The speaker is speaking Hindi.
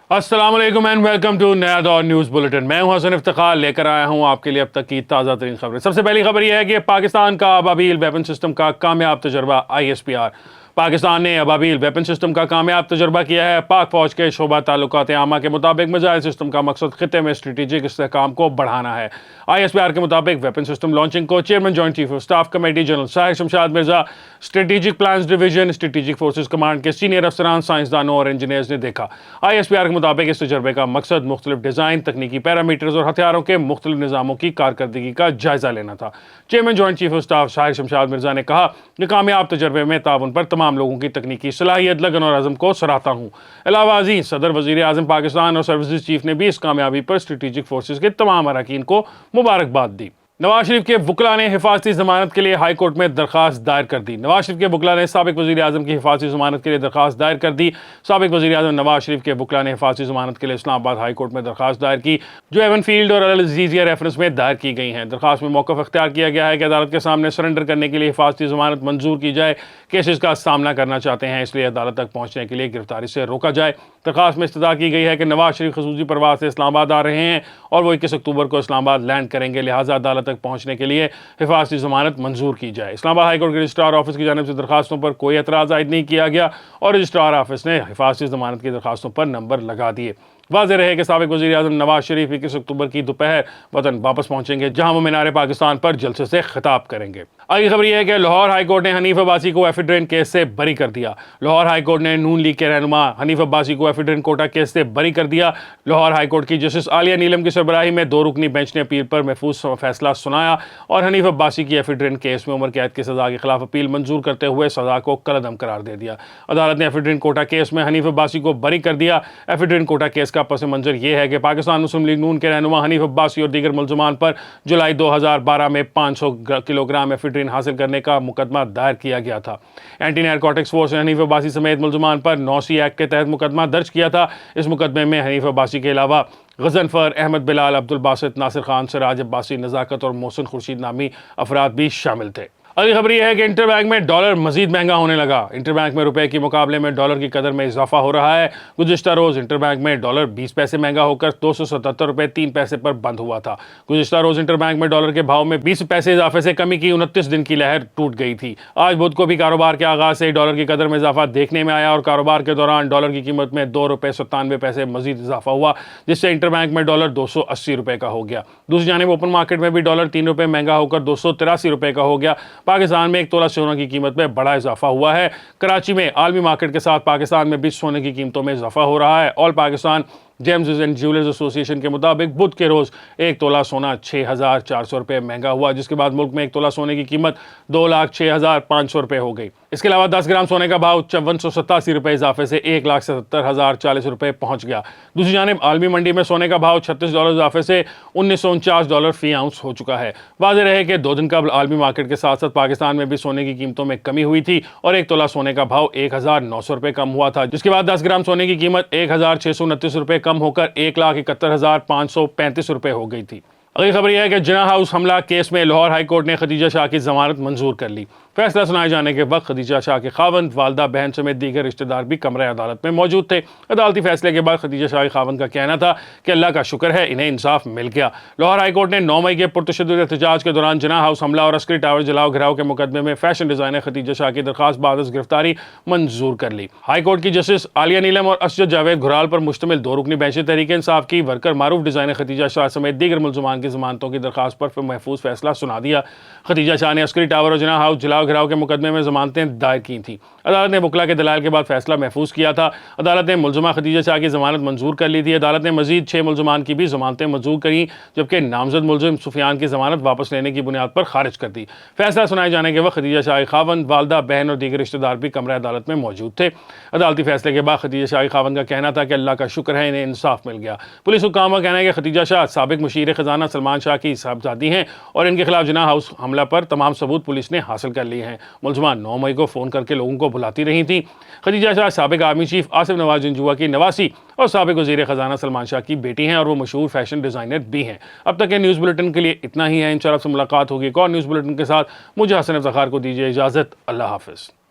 अस्सलाम वालेकुम एंड वेलकम टू नया दौर न्यूज़ बुलेटिन। मैं हूं हसन इफ्तिखार, लेकर आया हूं आपके लिए अब तक की ताज़ा तरीन खबरें। सबसे पहली खबर यह है कि पाकिस्तान का अबाबील वेपन सिस्टम का कामयाब तजर्बा। ISPR पाकिस्तान ने अबाबील वेपन सिस्टम का कामयाब तजर्बा किया है। पाक फौज के शोबा ताल्लुकात आमा के मुताबिक मिसाइल सिस्टम का मकसद खिते में स्ट्रेटेजिक इस्तेहकाम को बढ़ाना है। ISPR के मुताबिक वेपन सिस्टम लॉन्चिंग को chairman joint chief of staff committee general Sahir Shamshad Mirza, strategic plans division, strategic forces command के सीनियर अफसरान, साइंसदानों और इंजीनियर्स ने देखा। ISPR के मुताबिक इस तजर्बे का मकसद मुख्तलिफ डिज़ाइन, तकनीकी पैरामीटर्स और हथियारों के मुख्तलिफ निज़ामों की कारकर्दगी का जायजा लेना था। Chairman joint chief of staff Sahir Shamshad Mirza ने कहा कि कामयाब तजर्बे में ताउन पर तमाम लोगों की तकनीकी सलाहियत, लगन और अज़म को सराहता हूँ। अलावा अजीज सदर वज़ीर आज़म पाकिस्तान और सर्विसेज चीफ ने भी इस कामयाबी पर स्ट्रेटेजिक फोर्सेज के तमाम अरकान को मुबारकबाद दी। नवाज शरीफ के वकला ने हिफाजती जमानत के लिए हाई कोर्ट में दरखास्त दायर कर दी। नवाज शरीफ के वकला ने साबिक वज़ीर आज़म की हिफाजती जमानत के लिए दरखास्त दायर कर दी। साबिक वज़ीर आज़म नवाज शरीफ के वकला ने हिफाजती जमानत के लिए इस्लामाबाद हाई कोर्ट में दरखास्त दायर की, जो एवन फील्ड और अल अज़ीज़िया रेफरेंस में दायर की गई हैं। दरखास्त में मौक़िफ़ इख्तियार किया गया है कि अदालत के सामने सरेंडर करने के लिए हिफाजती जमानत मंजूर की जाए। केसेस का सामना करना चाहते हैं, इसलिए अदालत तक पहुँचने के लिए गिरफ्तारी से रोका जाए। दरखास्त में इस्तदा की गई है कि नवाज शरीफ खसूसी परवाज से इस्लामाबाद आ रहे हैं और वो 21 अक्टूबर को इस्लामाबाद लैंड करेंगे, लिहाजा अदालत तक पहुँचने के लिए हिफाजती जमानत मंजूर की जाए। इस्लामाबाद हाईकोर्ट के रजिस्ट्रार ऑफिस की जानिब से दरखास्तों पर कोई एतराज़ आयद नहीं किया गया और रजिस्ट्रार ऑफिस ने हिफाजती जमानत की दरखास्तों पर नंबर लगा दिए। वाज़ेह रहे कि साबिक वज़ीर आज़म नवाज शरीफ 21 अक्टूबर की दोपहर वतन वापस पहुंचेंगे, जहां वो मीनार पाकिस्तान पर जलसे से खिताब करेंगे। अगली खबर यह है कि लाहौर हाईकोर्ट ने हनीफ अब्बासी को एफिडेविट केस से बरी कर दिया। लाहौर हाईकोर्ट ने नून लीग के रहनुमा हनीफ अब्बासी को एफिडेविट कोटा केस से बरी कर दिया। लाहौर हाईकोर्ट की जस्टिस आलिया नीलम की सरबराही में 2 रुकनी बेंच ने अपील पर महफूज फैसला सुनाया और हनीफ अब्बासी की एफिडेविट केस में उम्र कैद की सजा के खिलाफ अपील मंजूर करते हुए सजा को कलअदम करार दे दिया। अदालत ने एफिडेविट कोटा केस में हनीफ अब्बासी को बरी कर दिया। एफिडेविट कोटा केस का पस मंजर यह है कि पाकिस्तान मुस्लिम लीग नून के रहनुमा हनीफ अब्बासी और दीगर मुलजमान पर जुलाई 2012 में 500 किलोग्राम एफिड्रिन हासिल करने का मुकदमा दायर किया गया था। एंटी नारकोटिक्स फोर्स ने हनीफ अब्बासी समेत मुलजमान पर 9C एक्ट के तहत मुकदमा दर्ज किया था। इस मुकदमे में हनीफ अब्बासी के अलावा गजनफर, अहमद बिलाल, अब्दुल बासित, नासिर खान, सिराज अब्बासी, नज़ाकत और मोहसिन खुर्शीद नामी अफराद भी शामिल थे। अगली खबर यह है कि इंटरबैंक में डॉलर मजीद महंगा होने लगा। इंटरबैंक में रुपए के मुकाबले में डॉलर की कदर में इजाफा हो रहा है। गुज़िश्ता रोज़ इंटरबैंक में डॉलर 20 पैसे महंगा होकर 277 रुपये 3 पैसे पर बंद हुआ था। गुज़िश्ता रोज़ इंटरबैंक में डॉलर के भाव में 20 पैसे इजाफे से कमी की 29 दिन की लहर टूट गई थी। आज बुध को भी कारोबार के आगाज से डॉलर की कदर में इजाफा देखने में आया और कारोबार के दौरान डॉलर की कीमत में 2 रुपये 97 पैसे मजीद इजाफा हुआ, जिससे इंटरबैंक में डॉलर 280 रुपये का हो गया। दूसरी जानिब ओपन मार्केट में भी डॉलर 3 रुपये महंगा होकर 283 रुपये का हो गया। पाकिस्तान में 1 तोला सोना की कीमत में बड़ा इजाफा हुआ है। कराची में आलमी मार्केट के साथ पाकिस्तान में भी सोने की कीमतों में इजाफा हो रहा है। All Pakistan James and jewellers association के मुताबिक बुध के रोज 1 तोला सोना 6,400 रुपये महंगा हुआ, जिसके बाद मुल्क में 1 तोला सोने की कीमत 2,06,500 रुपये हो गई। इसके अलावा 10 ग्राम सोने का भाव 5487 रुपये इजाफे से 1,77,040 रुपये पहुंच गया। दूसरी जानिब आलमी मंडी में सोने का भाव $36 इजाफे से $1949 फी आउंस हो चुका है। वाज़ेह रहे कि 2 दिन कबल आलमी मार्केट के साथ साथ पाकिस्तान में भी सोने की कीमतों में कमी हुई थी और 1 तोला सोने का भाव 1,900 रुपये कम हुआ था, जिसके बाद 10 ग्राम सोने की कीमत 1,629 रुपये कम होकर 1,71,535 रुपये हो गई थी। अगली खबर यह है कि जिना हाउस हमला केस में लाहौर हाई कोर्ट ने खदीजा शाह की जमानत मंजूर कर ली। फैसला सुनाए जाने के वक्त खदीजा शाह के खावंद, वालदा, बहन समेत दीगर रिश्तेदार भी कमरे अदालत में मौजूद थे। अदालती फैसले के बाद खदीजा शाह के खावंद का कहना था कि अल्लाह का शुक्र है इन्हें इंसाफ मिल गया। लाहौर हाई कोर्ट ने 9 मई के पुरतशद्दुद एहतजाज के दौरान जिना हाउस हमला और अस्करी टावर जलाओ घिराव के मुकदमे में फैशन डिजाइनर खदीजा शाह की दरखास्त बाद गिरफ्तारी मंजूर कर ली। हाई कोर्ट की जस्टिस आलिया नीलम और असजद जावेद घुराल पर मुश्तमिल 2 रुकनी बेंच तहरीक इंसाफ की वर्कर मारूफ डिजाइनर खदीजा शाह समेत दीगर मुलजमान की जमानतों की दरखास्त पर महफूज फैसला सुना दिया। खदीजा शाह ने अस्करी टावर और जिना हाउस जलाओ घिराव के मुकदमे में जमानतें दायर की थी। अदालत ने वकला के दलाल के बाद फैसला महफूज किया था। अदालत ने मुलजमा खदीजा शाह की जमानत मंजूर कर ली थी। अदालत ने मजीद 6 मुलजमान की भी जमानतें मंजूर करी, जबकि नामजद मुलजिम सुफियान की जमानत वापस लेने की बुनियाद पर खारिज कर दी। फैसला सुनाए जाने के वक्त खदीजा शाह के खावंद, वालदा, बहन और दीगर रिश्तेदार भी कमरा अदालत में मौजूद थे। अदालती फैसले के बाद खदीजा शाह के खावंद का कहना था कि अल्लाह का शुक्र है इन्हें इंसाफ मिल गया। पुलिस हुक्काम का कहना है कि खदीजा शाह साबिक मुशीर खजाना सलमान शाह की साहबजादी हैं और इनके खिलाफ जिना हाउस हमला पर तमाम सबूत पुलिस ने हासिल कर लिए हैं। मुलजमान 9 मई को फ़ोन करके लोगों को बुलाती रही थी। खदीजा शाह साबिक आर्मी चीफ आसिफ नवाज जंजुआ की नवासी और साबिक वज़ीर ख़जाना सलमान शाह की बेटी हैं और वो मशहूर फैशन डिज़ाइनर भी हैं। अब तक के न्यूज़ बुलेटिन के लिए इतना ही है। इंशाअल्लाह से मुलाकात होगी एक और न्यूज़ बुलेटिन के साथ। मुझे हसन इफ्तिखार को दीजिए इजाज़त। अल्लाह हाफ़िज़।